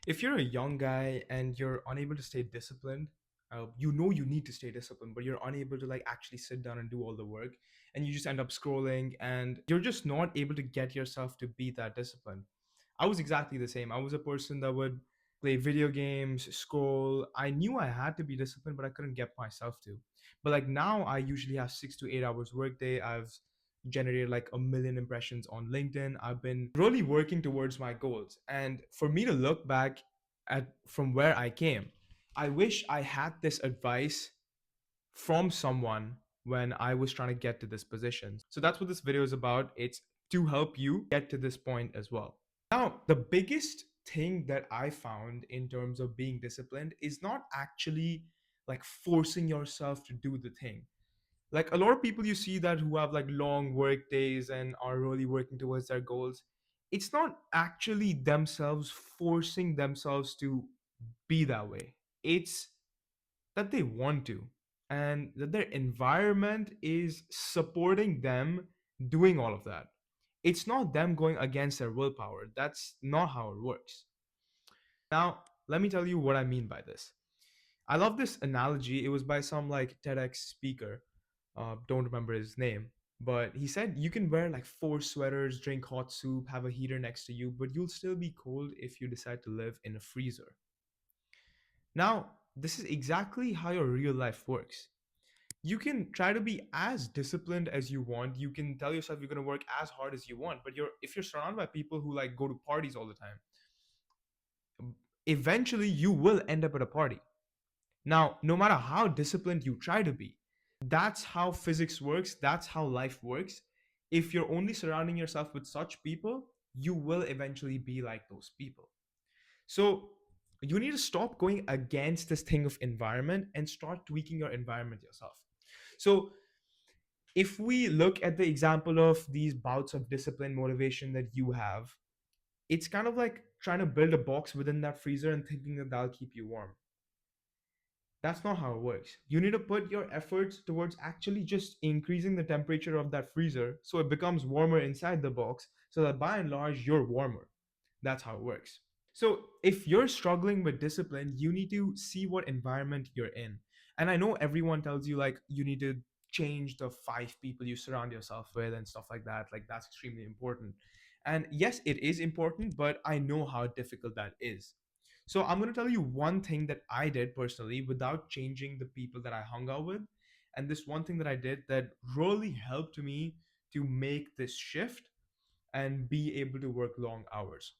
If you're a young guy and you're unable to stay disciplined, you know you need to stay disciplined, but you're unable to like actually sit down and do all the work, and you just end up scrolling, and you're just not able to get yourself to be that disciplined. I was exactly the same. I was a person that would play video games, scroll. I knew I had to be disciplined, but I couldn't get myself to. But like now, I usually have 6 to 8 hours workday. I've generated like a million impressions on LinkedIn. I've been really working towards my goals. And for me to look back at from where I came, I wish I had this advice from someone when I was trying to get to this position. So that's what this video is about. It's to help you get to this point as well. Now, the biggest thing that I found in terms of being disciplined is not actually like forcing yourself to do the thing. Like a lot of people you see that who have like long work days and are really working towards their goals, it's not actually themselves forcing themselves to be that way. It's that they want to, and that their environment is supporting them doing all of that. It's not them going against their willpower. That's not how it works. Now, let me tell you what I mean by this. I love this analogy. It was by some like TEDx speaker. Don't remember his name, but he said you can wear like four sweaters, drink hot soup, have a heater next to you, but you'll still be cold if you decide to live in a freezer. Now, this is exactly how your real life works. You can try to be as disciplined as you want. You can tell yourself you're going to work as hard as you want, but if you're surrounded by people who like go to parties all the time, eventually you will end up at a party. Now, no matter how disciplined you try to be, that's how physics works, that's how life works. If you're only surrounding yourself with such people, you will eventually be like those people. So, you need to stop going against this thing of environment and start tweaking your environment yourself. So, if we look at the example of these bouts of discipline motivation that you have, it's kind of like trying to build a box within that freezer and thinking that that'll keep you warm. That's not how it works. You need to put your efforts towards actually just increasing the temperature of that freezer so it becomes warmer inside the box, so that by and large you're warmer. That's how it works. So if you're struggling with discipline, you need to see what environment you're in. And I know everyone tells you like you need to change the 5 people you surround yourself with and stuff like that. Like that's extremely important. And yes, it is important, but I know how difficult that is. So I'm going to tell you one thing that I did personally without changing the people that I hung out with. And this one thing that I did that really helped me to make this shift and be able to work long hours.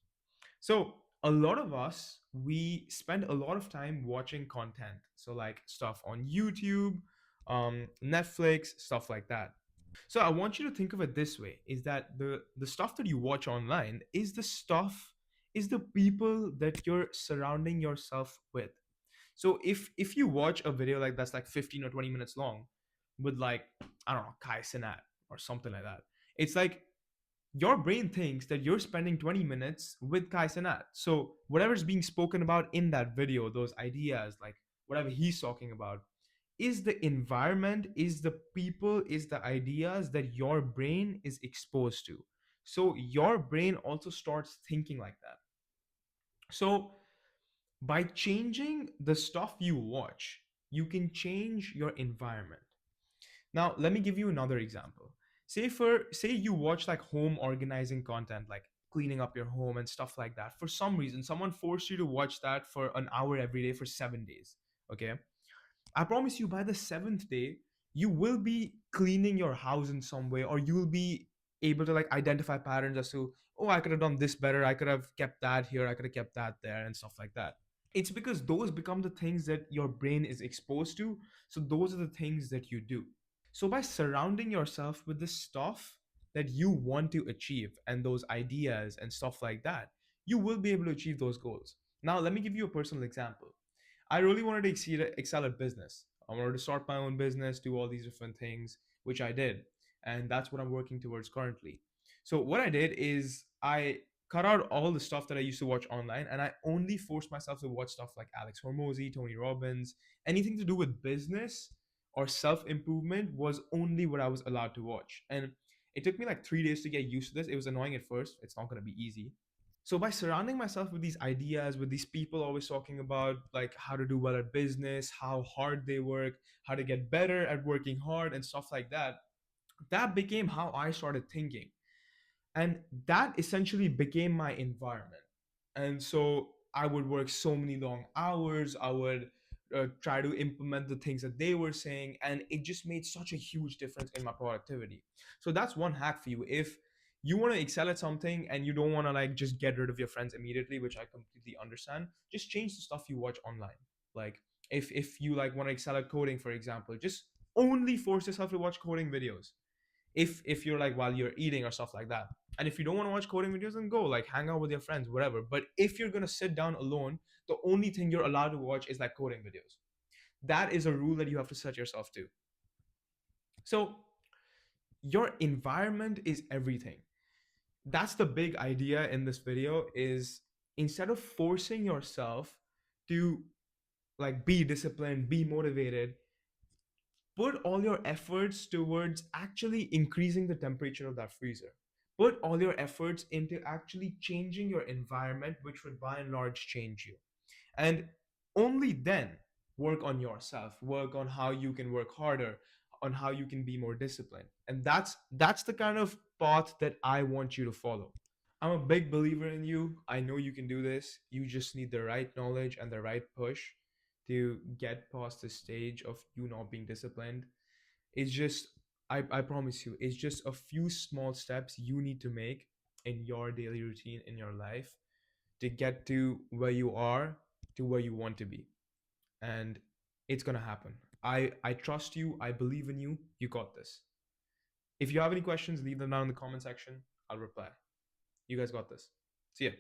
So a lot of us, we spend a lot of time watching content. So like stuff on YouTube, Netflix, stuff like that. So I want you to think of it this way: is that the stuff that you watch online is the stuff, is the people that you're surrounding yourself with. So if you watch a video like that's like 15 or 20 minutes long with like, I don't know, Kai Cenat or something like that, it's like your brain thinks that you're spending 20 minutes with Kai Cenat. So whatever's being spoken about in that video, those ideas, like whatever he's talking about, is the environment, is the people, is the ideas that your brain is exposed to. So your brain also starts thinking like that. So by changing the stuff you watch, you can change your environment. Now, let me give you another example. Say you watch like home organizing content, like cleaning up your home and stuff like that. For some reason, someone forced you to watch that for an hour every day for 7 days. Okay? I promise you by the 7th day, you will be cleaning your house in some way, or you will be able to like identify patterns as to, oh, I could have done this better, I could have kept that here, I could have kept that there, and stuff like that. It's because those become the things that your brain is exposed to. So those are the things that you do. So by surrounding yourself with the stuff that you want to achieve and those ideas and stuff like that, you will be able to achieve those goals. Now, let me give you a personal example. I really wanted to excel at business. I wanted to start my own business, do all these different things, which I did. And that's what I'm working towards currently. So what I did is I cut out all the stuff that I used to watch online, and I only forced myself to watch stuff like Alex Hormozy, Tony Robbins, anything to do with business or self improvement was only what I was allowed to watch. And it took me like 3 days to get used to this. It was annoying at first. It's not going to be easy. So by surrounding myself with these ideas, with these people always talking about like how to do well at business, how hard they work, how to get better at working hard and stuff like that, that became how I started thinking. And that essentially became my environment. And so I would work so many long hours. I would try to implement the things that they were saying, and it just made such a huge difference in my productivity. So that's one hack for you. If you want to excel at something and you don't want to like just get rid of your friends immediately, which I completely understand, just change the stuff you watch online. Like if you like want to excel at coding, for example, just only force yourself to watch coding videos. If you're like while you're eating or stuff like that, and if you don't want to watch coding videos, then go like hang out with your friends, whatever. But if you're gonna sit down alone, the only thing you're allowed to watch is like coding videos. That is a rule that you have to set yourself to. So your environment is everything. That's the big idea in this video, is instead of forcing yourself to like be disciplined, be motivated, put all your efforts towards actually increasing the temperature of that freezer. Put all your efforts into actually changing your environment, which would by and large change you. And only then work on yourself, work on how you can work harder, on how you can be more disciplined. And that's the kind of path that I want you to follow. I'm a big believer in you. I know you can do this. You just need the right knowledge and the right push to get past the stage of you not being disciplined. It's just, I promise you, it's just a few small steps you need to make in your daily routine in your life to get to where you are, to where you want to be. And it's gonna happen. I trust you, I believe in you, you got this. If you have any questions, leave them down in the comment section. I'll reply. You guys got this. See ya.